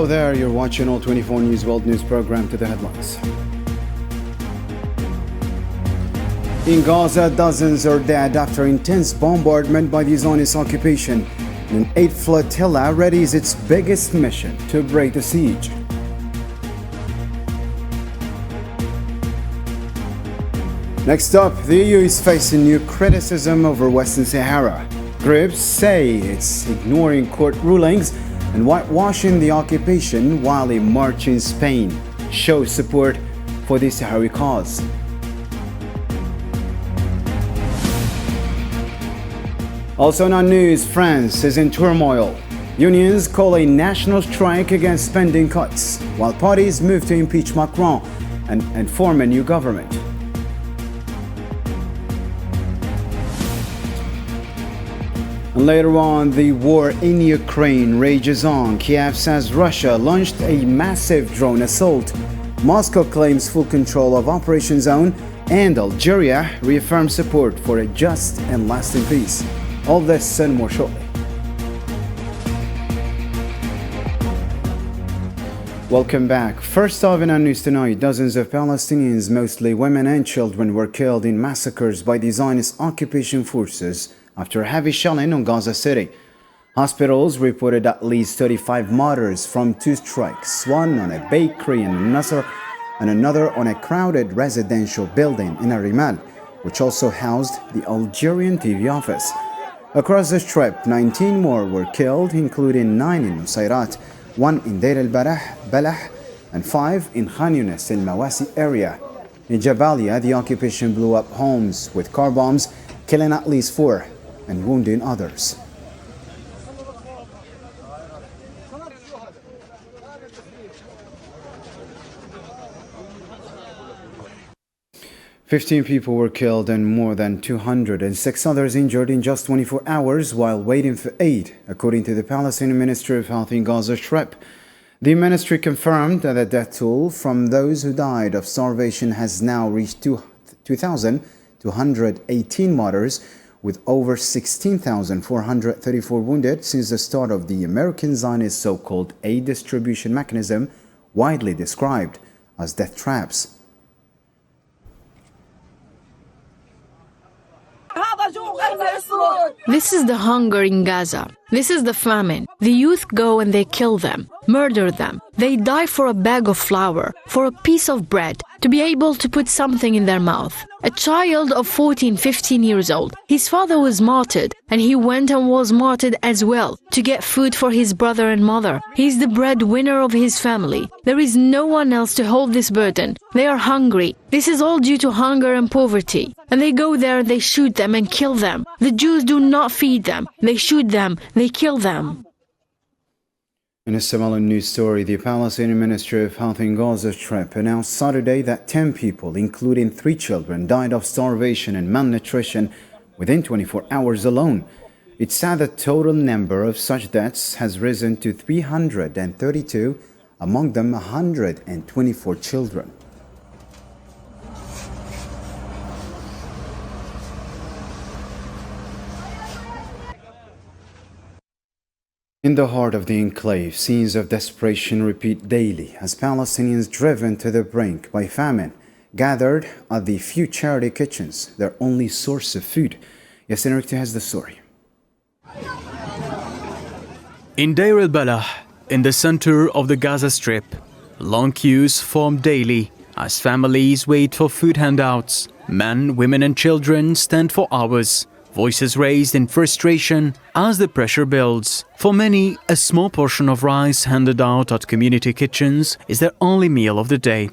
Hello there, you're watching All 24 News World News Program. To the headlines. In Gaza, dozens are dead after intense bombardment by the Zionist occupation. An 8th flotilla readies its biggest mission to break the siege. Next up, the EU is facing new criticism over Western Sahara. Groups say it's ignoring court rulings and whitewashing the occupation, while a march in Spain shows support for the Sahrawi cause. Also in our news, France is in turmoil. Unions call a national strike against spending cuts, while parties move to impeach Macron and form a new government. And later on, the war in Ukraine rages on. Kiev says Russia launched a massive drone assault. Moscow claims full control of Operation Zone, and Algeria reaffirms support for a just and lasting peace. All this and more shortly. Welcome back. First off, in our news tonight, dozens of Palestinians, mostly women and children, were killed in massacres by the Zionist occupation forces after heavy shelling on Gaza City. Hospitals reported at least 35 martyrs from 2 strikes, one on a bakery in Nasser and another on a crowded residential building in Arimal, which also housed the Algerian TV office. Across the Strip, 19 more were killed, including 9 in Nusayrat, 1 in Deir al-Balah, and 5 in Khan Yunis in Mawasi area. In Jabalia, the occupation blew up homes with car bombs, killing at least 4 and wounding others. "15 people were killed and more than 206 others injured in just 24 hours while waiting for aid, according to the Palestinian Ministry of Health in Gaza Strip. The ministry confirmed that the death toll from those who died of starvation has now reached 2,218 martyrs, with over 16,434 wounded since the start of the American Zionist so-called aid distribution mechanism, widely described as death traps. This is the hunger in Gaza. This is the famine. The youth go and they kill them, murder them. They die for a bag of flour, for a piece of bread, to be able to put something in their mouth. A child of 14, 15 years old, his father was martyred, and he went and was martyred as well to get food for his brother and mother. He's the breadwinner of his family. There is no one else to hold this burden. They are hungry. This is all due to hunger and poverty. And they go there, they shoot them and kill them. The Jews do not feed them. They shoot them, they kill them. In a similar news story, the Palestinian Ministry of Health in Gaza Strip announced Saturday that 10 people, including 3 children, died of starvation and malnutrition within 24 hours alone. It said the total number of such deaths has risen to 332, among them 124 children. In the heart of the enclave, scenes of desperation repeat daily as Palestinians driven to the brink by famine gathered at the few charity kitchens, their only source of food. Yasin Rikti has the story. In Deir al-Balah, in the center of the Gaza Strip, long queues form daily as families wait for food handouts. Men, women and children stand for hours, voices raised in frustration as the pressure builds. For many, a small portion of rice handed out at community kitchens is their only meal of the day.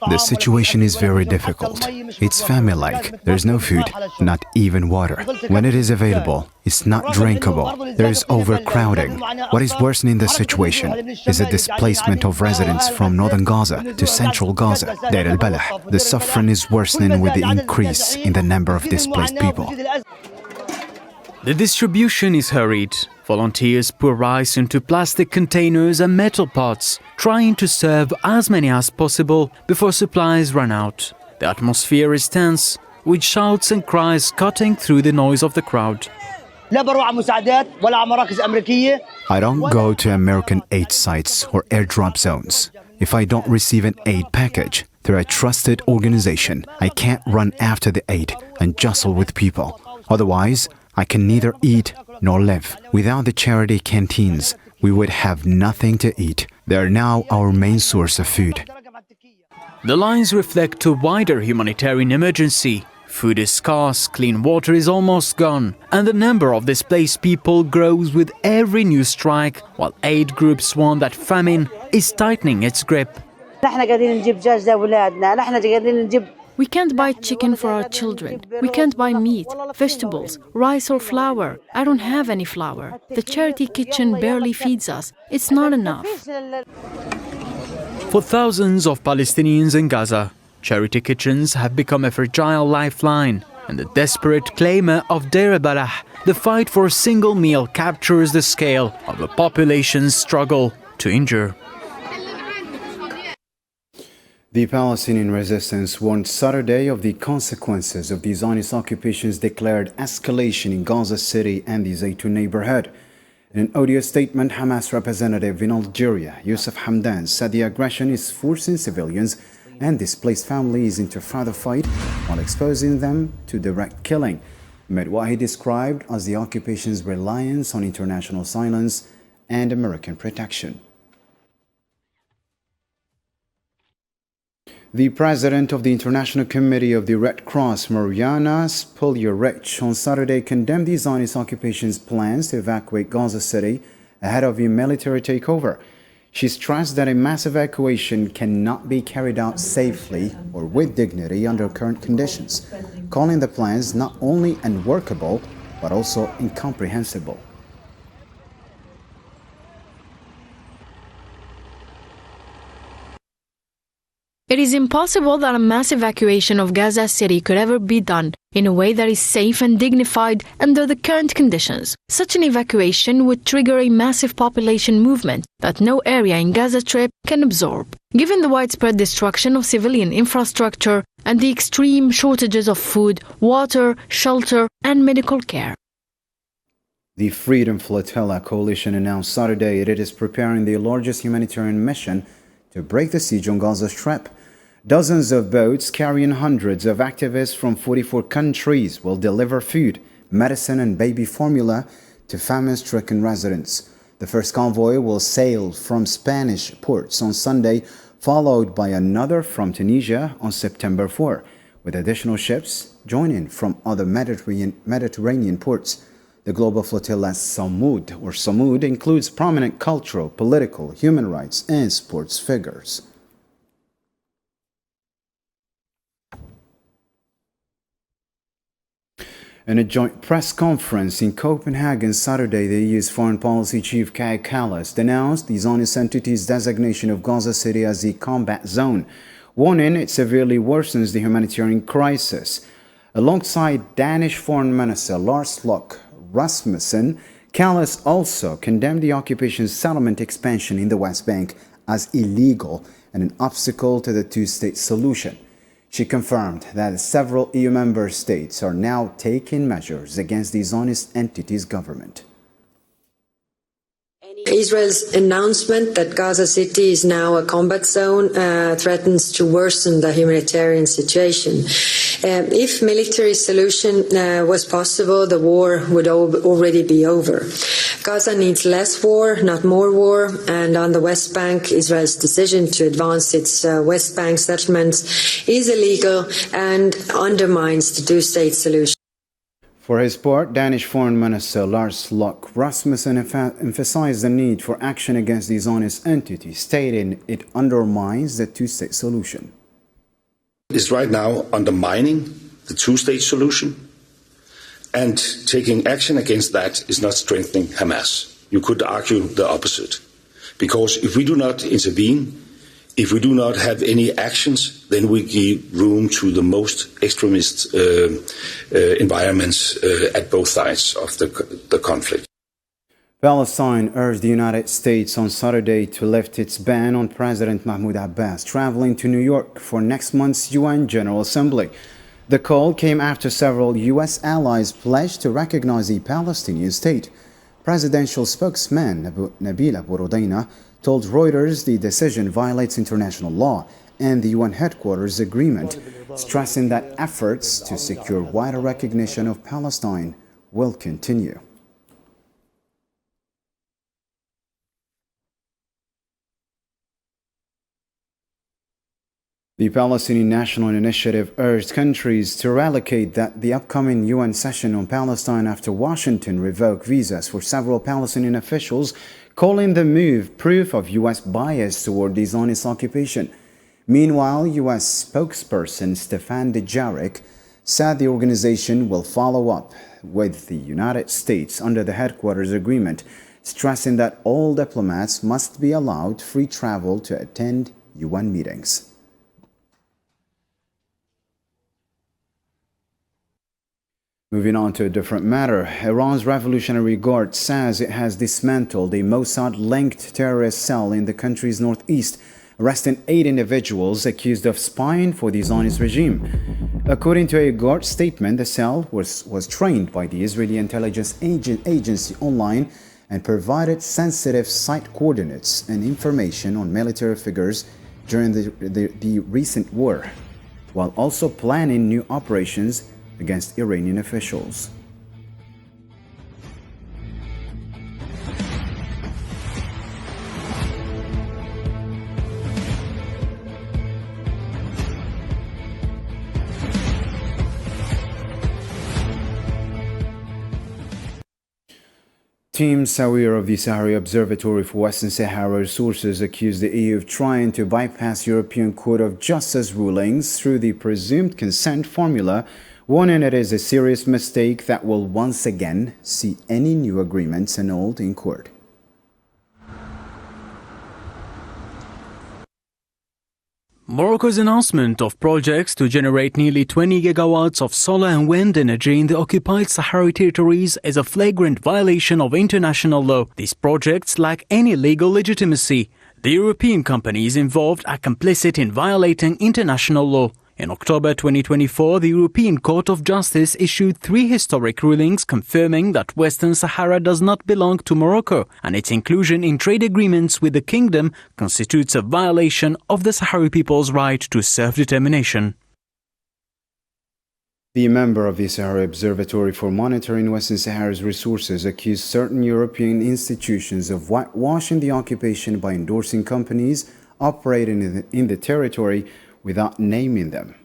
The situation is very difficult. It's famine-like. There's no food, not even water. When it is available, it's not drinkable. There is overcrowding. What is worsening the situation is the displacement of residents from northern Gaza to central Gaza, Deir al-Balah. The suffering is worsening with the increase in the number of displaced people. The distribution is hurried. Volunteers pour rice into plastic containers and metal pots, trying to serve as many as possible before supplies run out. The atmosphere is tense, with shouts and cries cutting through the noise of the crowd. لا بروح على مساعدات ولا على مراكز أمريكية. I don't go to American aid sites or airdrop zones. If I don't receive an aid package through a trusted organization, I can't run after the aid and jostle with people. Otherwise, I can neither eat nor live. Without the charity canteens, we would have nothing to eat. They are now our main source of food. The lines reflect a wider humanitarian emergency. Food is scarce, clean water is almost gone, and the number of displaced people grows with every new strike, while aid groups warn that famine is tightening its grip. We can't buy chicken for our children. We can't buy meat, vegetables, rice or flour. I don't have any flour. The charity kitchen barely feeds us. It's not enough. For thousands of Palestinians in Gaza, charity kitchens have become a fragile lifeline. And the desperate clamor of Deir al-Balah, the fight for a single meal captures the scale of the population's struggle to endure. The Palestinian resistance warned Saturday of the consequences of the Zionist occupation's declared escalation in Gaza City and the Zaytun neighborhood. In an audio statement, Hamas representative in Algeria, Youssef Hamdan, said the aggression is forcing civilians and displaced families into further fight while exposing them to direct killing, amid what he described as the occupation's reliance on international silence and American protection. The president of the International Committee of the Red Cross, Mariana Spolyarich, on Saturday condemned the Zionist occupation's plans to evacuate Gaza City ahead of a military takeover. She stressed that a mass evacuation cannot be carried out safely or with dignity under current conditions, calling the plans not only unworkable but also incomprehensible. It is impossible that a mass evacuation of Gaza City could ever be done in a way that is safe and dignified under the current conditions. Such an evacuation would trigger a massive population movement that no area in Gaza Strip can absorb. Given the widespread destruction of civilian infrastructure and the extreme shortages of food, water, shelter, and medical care. The Freedom Flotilla Coalition announced Saturday that it is preparing the largest humanitarian mission to break the siege on Gaza Strip. Dozens of boats carrying hundreds of activists from 44 countries will deliver food, medicine and baby formula to famine-stricken residents. The first convoy will sail from Spanish ports on Sunday, followed by another from Tunisia on September 4, with additional ships joining from other Mediterranean ports. The global flotilla Samud includes prominent cultural, political, human rights, and sports figures. In a joint press conference in Copenhagen Saturday, the EU's foreign policy chief Kaja Kallas denounced the Zionist entity's designation of Gaza City as a combat zone, warning it severely worsens the humanitarian crisis. Alongside Danish Foreign Minister Lars Løkke Rasmussen, Kallas also condemned the occupation's settlement expansion in the West Bank as illegal and an obstacle to the two-state solution. She confirmed that several EU member states are now taking measures against the Zionist entity's government. Israel's announcement that Gaza City is now a combat zone threatens to worsen the humanitarian situation. If military solution was possible, the war would already be over. Gaza needs less war, not more war, and on the West Bank, Israel's decision to advance its West Bank settlements is illegal and undermines the two-state solution. For his part, Danish Foreign Minister Lars Løkke Rasmussen emphasized the need for action against the Zionist entity, stating it undermines the two-state solution. Is right now undermining the two-state solution, and taking action against that is not strengthening Hamas. You could argue the opposite, because if we do not intervene, if we do not have any actions, then we give room to the most extremist environments at both sides of the conflict. Palestine urged the United States on Saturday to lift its ban on President Mahmoud Abbas traveling to New York for next month's UN General Assembly. The call came after several U.S. allies pledged to recognize the Palestinian state. Presidential spokesman Nabil Abu Rudaina told Reuters the decision violates international law and the UN headquarters agreement, stressing that efforts to secure wider recognition of Palestine will continue. The Palestinian National Initiative urged countries to relocate the upcoming UN session on Palestine after Washington revoked visas for several Palestinian officials, calling the move proof of U.S. bias toward the Zionist occupation. Meanwhile, U.S. spokesperson Stefan Dujarric said the organization will follow up with the United States under the headquarters agreement, stressing that all diplomats must be allowed free travel to attend UN meetings. Moving on to a different matter, Iran's Revolutionary Guard says it has dismantled a Mossad-linked terrorist cell in the country's northeast, arresting 8 individuals accused of spying for the Zionist regime. According to a Guard statement, the cell was trained by the Israeli intelligence agency online and provided sensitive site coordinates and information on military figures during the recent war, while also planning new operations against Iranian officials. Team Sawir of the Sahara Observatory for Western Sahara Resources accused the EU of trying to bypass European Court of Justice rulings through the presumed consent formula, warning it is a serious mistake that will once again see any new agreements annulled in court. Morocco's announcement of projects to generate nearly 20 gigawatts of solar and wind energy in the occupied Sahrawi territories is a flagrant violation of international law. These projects lack any legal legitimacy. The European companies involved are complicit in violating international law. In October 2024, the European Court of Justice issued 3 historic rulings confirming that Western Sahara does not belong to Morocco, and its inclusion in trade agreements with the kingdom constitutes a violation of the Sahrawi people's right to self-determination. The member of the Sahara Observatory for Monitoring Western Sahara's Resources accused certain European institutions of whitewashing the occupation by endorsing companies operating in the territory without naming them.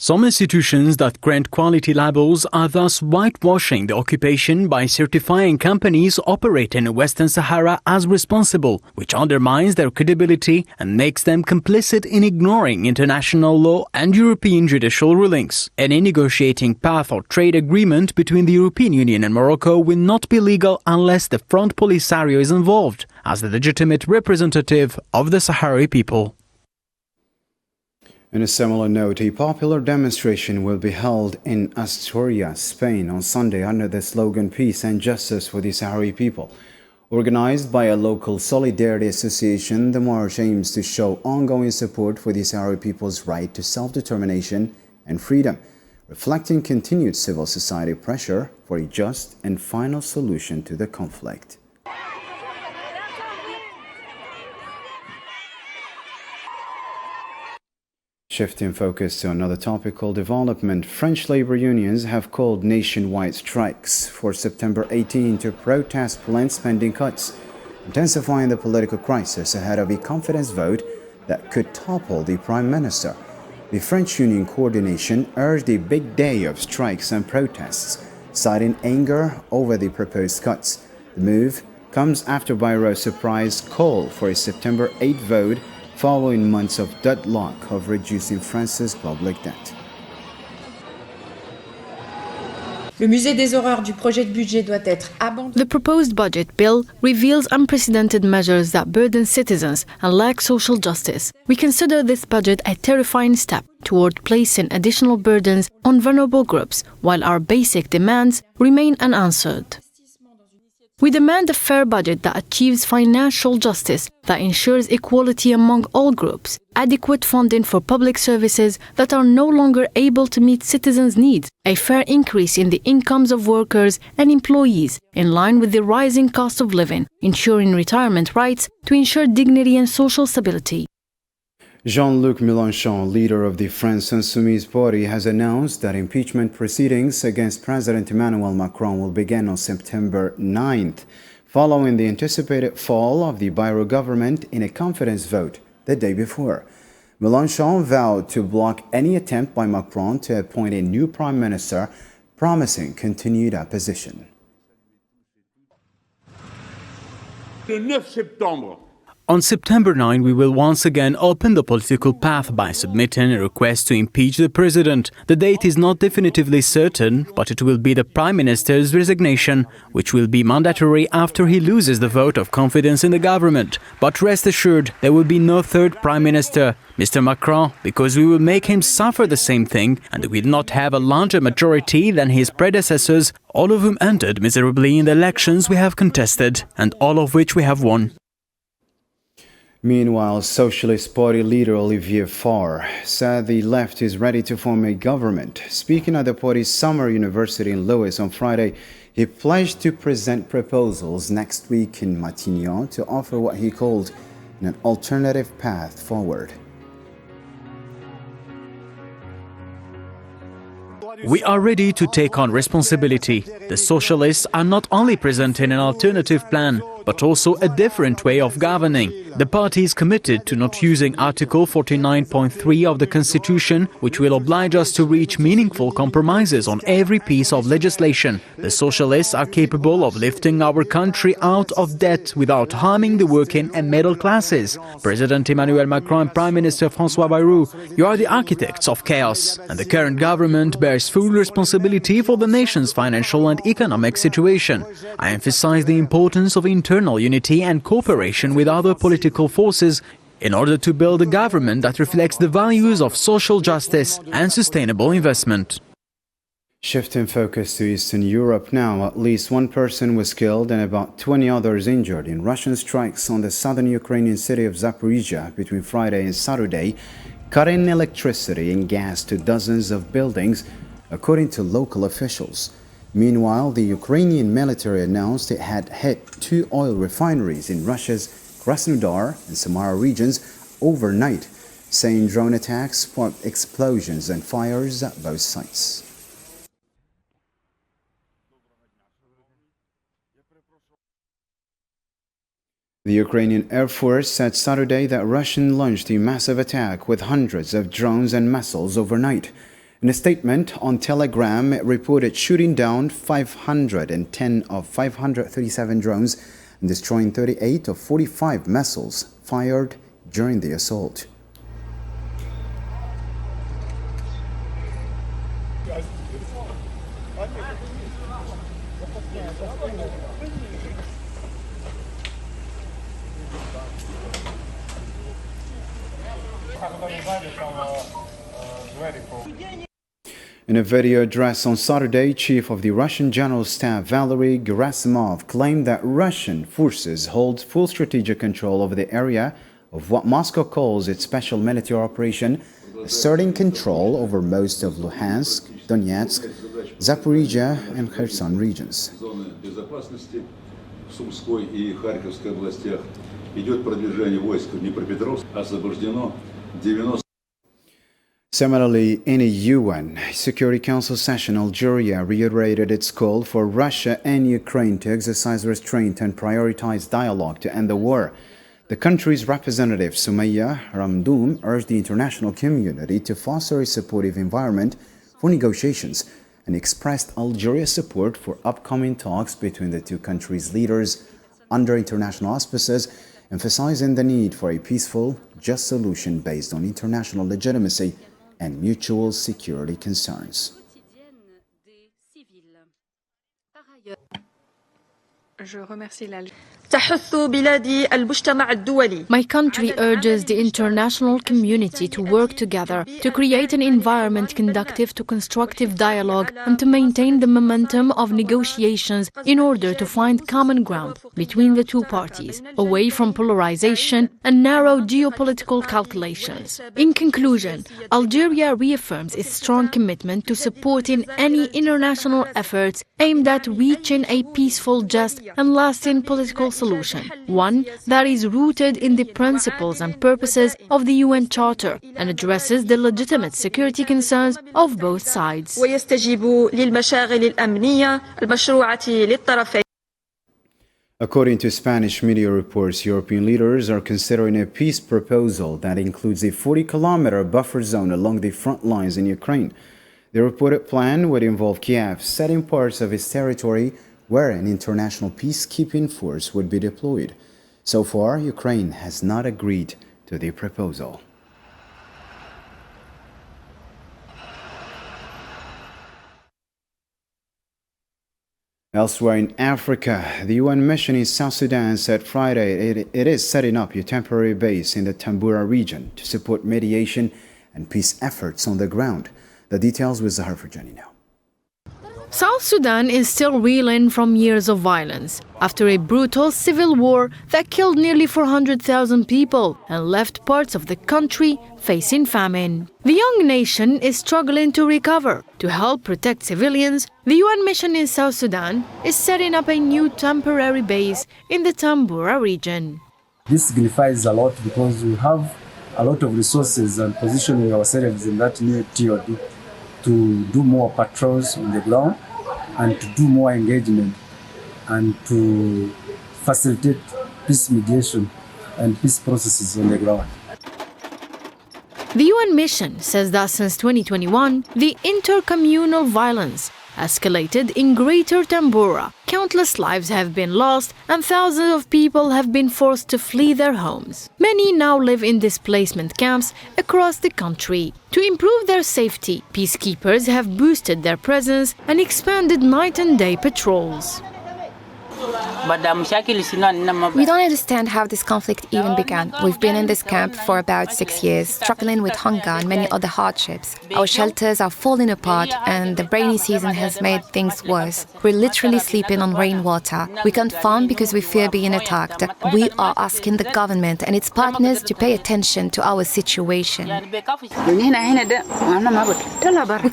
Some institutions that grant quality labels are thus whitewashing the occupation by certifying companies operating in Western Sahara as responsible, which undermines their credibility and makes them complicit in ignoring international law and European judicial rulings. Any negotiating path or trade agreement between the European Union and Morocco will not be legal unless the Front Polisario is involved as the legitimate representative of the Sahrawi people. On a similar note, a popular demonstration will be held in Asturias, Spain on Sunday under the slogan Peace and Justice for the Sahrawi People. Organized by a local solidarity association, the march aims to show ongoing support for the Sahrawi people's right to self-determination and freedom, reflecting continued civil society pressure for a just and final solution to the conflict. Shifting focus to another topical development, French labor unions have called nationwide strikes for September 18 to protest planned spending cuts, intensifying the political crisis ahead of a confidence vote that could topple the Prime Minister. The French Union Coordination urged a big day of strikes and protests, citing anger over the proposed cuts. The move comes after Bayro's surprise call for a September 8 vote following months of deadlock of reducing France's public debt. Le musée des horreurs du projet de budget doit être abandonné. The proposed budget bill reveals unprecedented measures that burden citizens and lack social justice. We consider this budget a terrifying step toward placing additional burdens on vulnerable groups, while our basic demands remain unanswered. We demand a fair budget that achieves financial justice, that ensures equality among all groups, adequate funding for public services that are no longer able to meet citizens' needs, a fair increase in the incomes of workers and employees in line with the rising cost of living, ensuring retirement rights to ensure dignity and social stability. Jean-Luc Mélenchon, leader of the France Insoumise Party, has announced that impeachment proceedings against President Emmanuel Macron will begin on September 9th, following the anticipated fall of the Bayrou government in a confidence vote the day before. Mélenchon vowed to block any attempt by Macron to appoint a new prime minister, promising continued opposition. Le 9 septembre. On September 9, we will once again open the political path by submitting a request to impeach the president. The date is not definitively certain, but it will be the Prime Minister's resignation, which will be mandatory after he loses the vote of confidence in the government. But rest assured, there will be no third Prime Minister, Mr. Macron, because we will make him suffer the same thing, and he will not have a larger majority than his predecessors, all of whom ended miserably in the elections we have contested, and all of which we have won. Meanwhile, Socialist Party leader Olivier Faure said the left is ready to form a government. Speaking at the party's summer university in Lewis on Friday, he pledged to present proposals next week in Matignon to offer what he called an alternative path forward. We are ready to take on responsibility. The socialists are not only presenting an alternative plan, but also a different way of governing. The party is committed to not using Article 49.3 of the Constitution, which will oblige us to reach meaningful compromises on every piece of legislation. The socialists are capable of lifting our country out of debt without harming the working and middle classes. President Emmanuel Macron and Prime Minister François Bayrou, you are the architects of chaos, and the current government bears full responsibility for the nation's financial and economic situation. I emphasize the importance of internal unity and cooperation with other political forces in order to build a government that reflects the values of social justice and sustainable investment. Shifting focus to Eastern Europe now, at least one person was killed and about 20 others injured in Russian strikes on the southern Ukrainian city of Zaporizhia between Friday and Saturday, cutting electricity and gas to dozens of buildings, according to local officials. Meanwhile, the Ukrainian military announced it had hit 2 oil refineries in Russia's Krasnodar and Samara regions overnight, saying drone attacks sparked explosions and fires at both sites. The Ukrainian Air Force said Saturday that Russia launched a massive attack with hundreds of drones and missiles overnight. In a statement on Telegram, it reported shooting down 510 of 537 drones and destroying 38 of 45 missiles fired during the assault. In a video address on Saturday, Chief of the Russian General Staff Valery Gerasimov claimed that Russian forces hold full strategic control over the area of what Moscow calls its special military operation, asserting control over most of Luhansk, Donetsk, Zaporizhia and Kherson regions. Similarly, in a UN Security Council session, Algeria reiterated its call for Russia and Ukraine to exercise restraint and prioritize dialogue to end the war. The country's representative, Soumaïa Ramdoum, urged the international community to foster a supportive environment for negotiations and expressed Algeria's support for upcoming talks between the two countries' leaders under international auspices, emphasizing the need for a peaceful, just solution based on international legitimacy and mutual security concerns. تحث بلادي المجتمع الدولي. My country urges the international community to work together to create an environment conducive to constructive dialogue and to maintain the momentum of negotiations in order to find common ground between the two parties, away from polarization and narrow geopolitical calculations. In conclusion, Algeria reaffirms its strong commitment to supporting any international efforts aimed at reaching a peaceful, just and lasting political solution, one that is rooted in the principles and purposes of the UN Charter and addresses the legitimate security concerns of both sides. ويستجيب للمشاغل الأمنية المشروعة للطرفين. According to Spanish media reports, European leaders are considering a peace proposal that includes a 40-kilometer buffer zone along the front lines in Ukraine. The reported plan would involve Kiev setting parts of its territory where an international peacekeeping force would be deployed. So far, Ukraine has not agreed to the proposal. Elsewhere in Africa, the UN mission in South Sudan said Friday it is setting up a temporary base in the Tambura region to support mediation and peace efforts on the ground. The details with Sahara now. South Sudan is still reeling from years of violence after a brutal civil war that killed nearly 400,000 people and left parts of the country facing famine. The young nation is struggling to recover. To help protect civilians, the UN mission in South Sudan is setting up a new temporary base in the Tambura region. This signifies a lot because we have a lot of resources and positioning ourselves in that new TOD to do more patrols on the ground and to do more engagement and to facilitate peace mediation and peace processes on the ground. The UN mission says that since 2021, the intercommunal violence escalated in Greater Tambura. Countless lives have been lost and thousands of people have been forced to flee their homes. Many now live in displacement camps across the country. To improve their safety, peacekeepers have boosted their presence and expanded night and day patrols. We don't understand how this conflict even began. We've been in this camp for about 6 years, struggling with hunger and many other hardships. Our shelters are falling apart and the rainy season has made things worse. We're literally sleeping on rainwater. We can't farm because we fear being attacked. We are asking the government and its partners to pay attention to our situation. We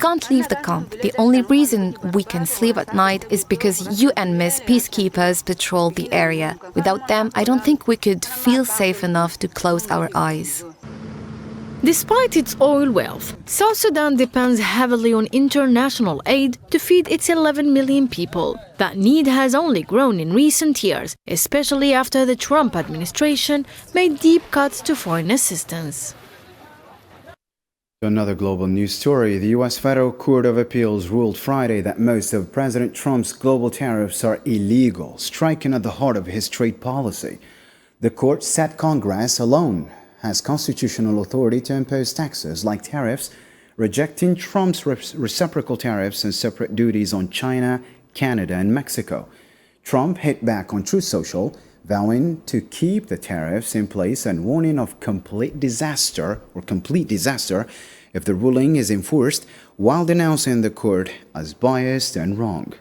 can't leave the camp. The only reason we can sleep at night is because UN peacekeepers patrol the area. Without them, I don't think we could feel safe enough to close our eyes. Despite its oil wealth, South Sudan depends heavily on international aid to feed its 11 million people. That need has only grown in recent years, especially after the Trump administration made deep cuts to foreign assistance. Another global news story. The U.S. Federal Court of Appeals ruled Friday that most of President Trump's global tariffs are illegal, striking at the heart of his trade policy. The court said Congress alone has constitutional authority to impose taxes like tariffs, rejecting Trump's reciprocal tariffs and separate duties on China, Canada, and Mexico. Trump hit back on Truth Social, vowing to keep the tariffs in place and warning of complete disaster if the ruling is enforced, while denouncing the court as biased and wrong.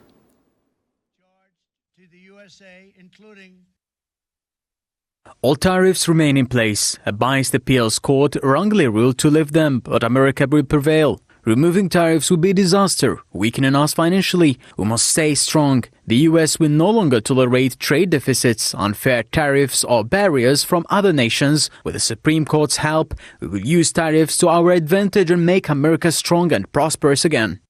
All tariffs remain in place. A biased appeals court wrongly ruled to lift them, but America will prevail. Removing tariffs would be a disaster, weakening us financially. We must stay strong. The US will no longer tolerate trade deficits, unfair tariffs or barriers from other nations. With the Supreme Court's help, we will use tariffs to our advantage and make America strong and prosperous again.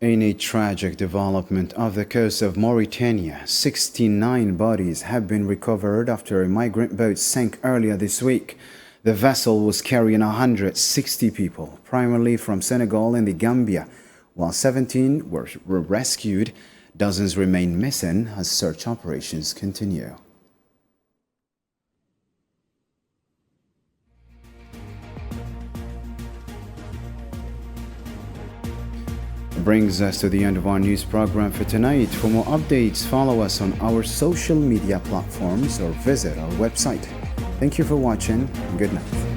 In a tragic development off the coast of Mauritania, 69 bodies have been recovered after a migrant boat sank earlier this week. The vessel was carrying 160 people, primarily from Senegal and the Gambia, while 17 were rescued. Dozens remain missing as search operations continue. brings us to the end of our news program for tonight. For more updates, follow us on our social media platforms or visit our website. Thank you for watching, and good night.